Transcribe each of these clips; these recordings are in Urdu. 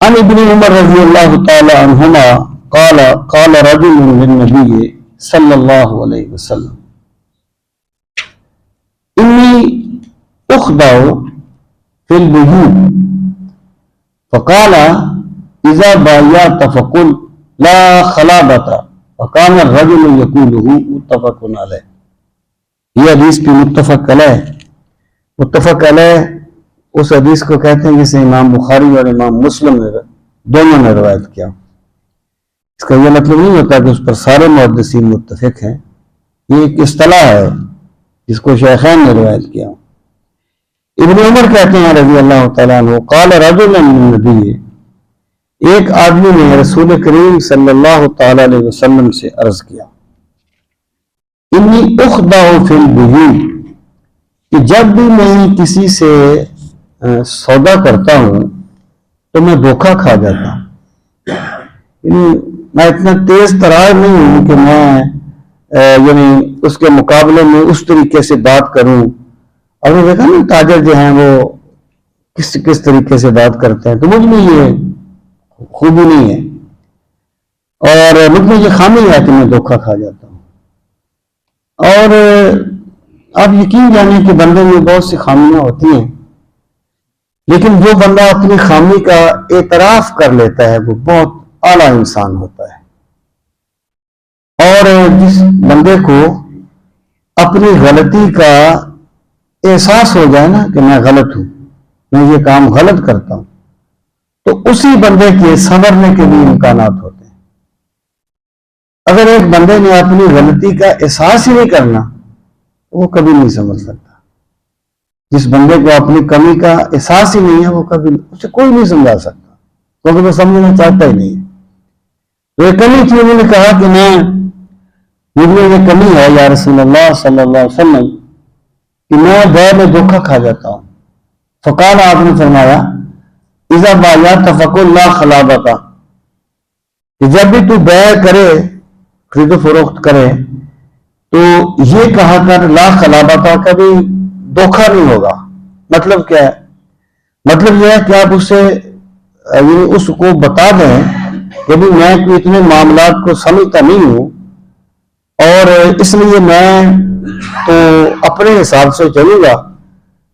عن ابن عمر رضی اللہ تعالی عنہما قال قال رجل للنبی صلی اللہ علیہ وسلم انی اخدع فی البیوت فقال اذا بایعت فقل لا خلابۃ وکان الرجل یقوله متفق علیہ. یہ حدیث بھی متفق علیہ اس حدیث کو کہتے ہیں جسے امام بخاری اور امام مسلم نے دونوں نے روایت کیا. اس کا یہ مطلب نہیں ہوتا کہ اس پر سارے محدثین متفق ہیں، یہ ایک اصطلاح ہے جس کو شیخین نے روایت کیا. ابن عمر کہتے ہیں رضی اللہ تعالیٰ عنہ قال رجل من نبی، ایک آدمی نے رسول کریم صلی اللہ تعالی علیہ وسلم سے عرض کیا انی اخدع فی البیوت، کہ جب بھی میں کسی سے سودا کرتا ہوں تو میں دھوکہ کھا جاتا ہوں. یعنی میں اتنا تیز ترار نہیں ہوں کہ میں یعنی اس کے مقابلے میں اس طریقے سے بات کروں. اور میں دیکھا نا تاجر جو ہیں وہ کس طریقے سے بات کرتے ہیں، تو مجھ میں یہ خوبی نہیں ہے اور مجھ میں یہ خامی ہے کہ میں دھوکہ کھا جاتا ہوں. اور آپ یقین جانیں کہ بندے میں بہت سی خامیاں ہوتی ہیں، لیکن جو بندہ اپنی خامی کا اعتراف کر لیتا ہے وہ بہت اعلیٰ انسان ہوتا ہے. اور جس بندے کو اپنی غلطی کا احساس ہو جائے نا کہ میں غلط ہوں، میں یہ کام غلط کرتا ہوں، تو اسی بندے کے سنورنے کے بھی امکانات ہوتے ہیں. اگر ایک بندے نے اپنی غلطی کا احساس ہی نہیں کرنا وہ کبھی نہیں سمجھ سکتا. جس بندے کو اپنی کمی کا احساس ہی نہیں ہے وہ کبھی اسے کوئی نہیں سمجھا سکتا، کیونکہ وہ سمجھنا چاہتا ہی نہیں. تو یہ کمی تھی، انہوں نے کہا کہ مجھ میں یہ کمی ہے یا رسول اللہ صلی اللہ علیہ وسلم کہ میں بیع میں دھوکہ کھا جاتا ہوں. فقال، آپ نے فرمایا اذا بایعت فقل لا خلابۃ، کہ جب بھی تو بیع کرے، خرید و فروخت کرے، تو یہ کہا کر لا خلابۃ، کبھی دھوکہ نہیں ہوگا. مطلب کیا ہے؟ مطلب یہ ہے کہ آپ اسے اس کو بتا دیں کہ میں کوئی اتنے معاملات کو سمجھتا نہیں ہوں اور اس لیے میں تو اپنے حساب سے چلوں گا،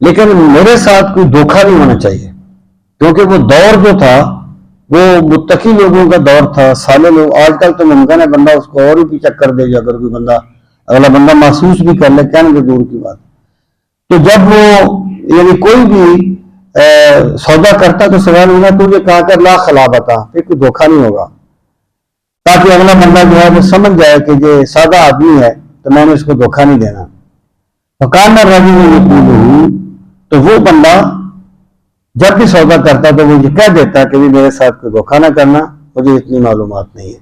لیکن میرے ساتھ کوئی دھوکہ نہیں ہونا چاہیے. کیونکہ وہ دور جو تھا وہ متقی لوگوں کا دور تھا، سالے لوگ. آج کل تو ممکن ہے بندہ اس کو اور ہی پیچھا کر دے گا، اگر کوئی بندہ اگلا بندہ محسوس بھی کر لے، کہنے کے دور کی بات. تو جب وہ یعنی کوئی بھی سودا کرتا تو سوال ہونا تجھے کہا کر لا خلابۃ، پھر کوئی دھوکہ نہیں ہوگا، تاکہ اگلا بندہ جو ہے وہ سمجھ جائے کہ یہ سادہ آدمی ہے تو میں نے اس کو دھوکہ نہیں دینا. فکان الرجل یقول، تو وہ بندہ جب بھی سودا کرتا تو وہ یہ کہہ دیتا کہ میرے ساتھ کوئی دھوکہ نہ کرنا، مجھے اتنی معلومات نہیں ہے.